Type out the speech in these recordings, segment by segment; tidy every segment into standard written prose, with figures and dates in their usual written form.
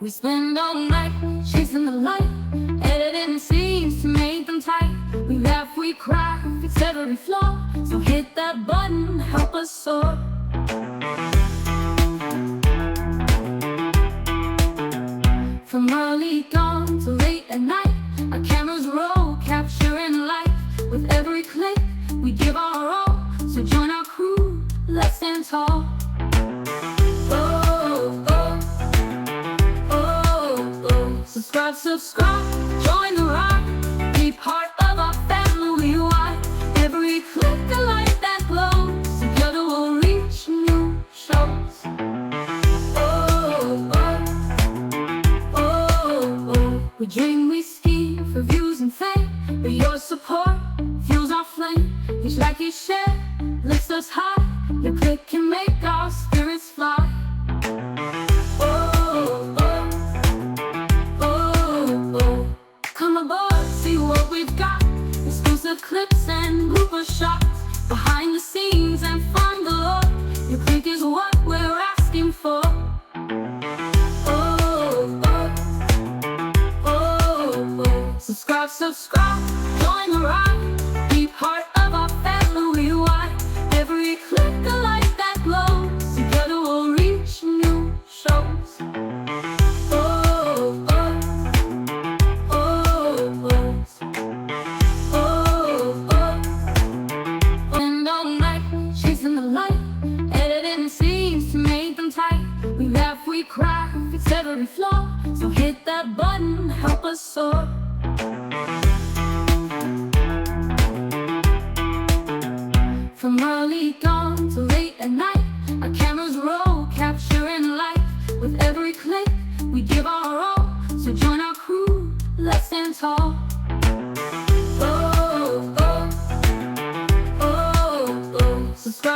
We spend all night chasing the light, editing scenes to make them tight. We laugh, we cry, fix every flaw. So hit that button, help us soar. From early dawn to late at night, our cameras roll, capturing life. With every click, we give our all. So join our crew, let's stand tall. Subscribe, join the ride. Be part of our family wide. Every click a light that glows. Together we'll reach new shows. We dream, we scheme for views and fame, but your support fuels our flame. Each like, each share lifts us high. Your click can make our spirits fly. Come aboard, see what we've got. Exclusive clips and blooper shots, behind the scenes and fun galore. Your click is what we're asking for. Subscribe, join the ride. Be part of our family wide. Every click a light that glows. Together we'll reach new shows. And all night chasing the light, editing scenes to make them tight. We laugh, we cry, fix every flaw. So hit that button, help us soar. From early dawn to late at night, our cameras roll, capturing life. With every click, we give our all. So join our crew, let's stand tall.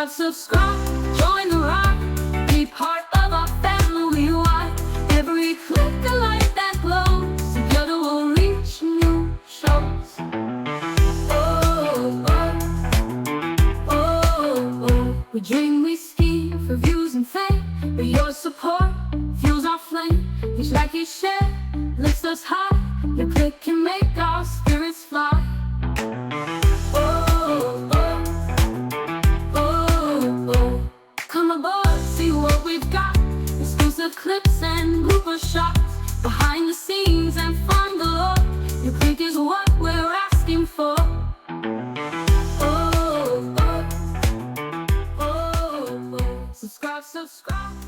Subscribe, join the ride. Be part of our family wide. Every click a light that glows. Together we'll reach new shows. We dream, we scheme for views and fame, but your support fuels our flame. Each like, each share lifts us high. Your click can make our spirits fly. Come aboard, see what we've got. Exclusive clips and blooper shots, behind the scenes and fun galore. Your click is what we're asking for. Subscribe.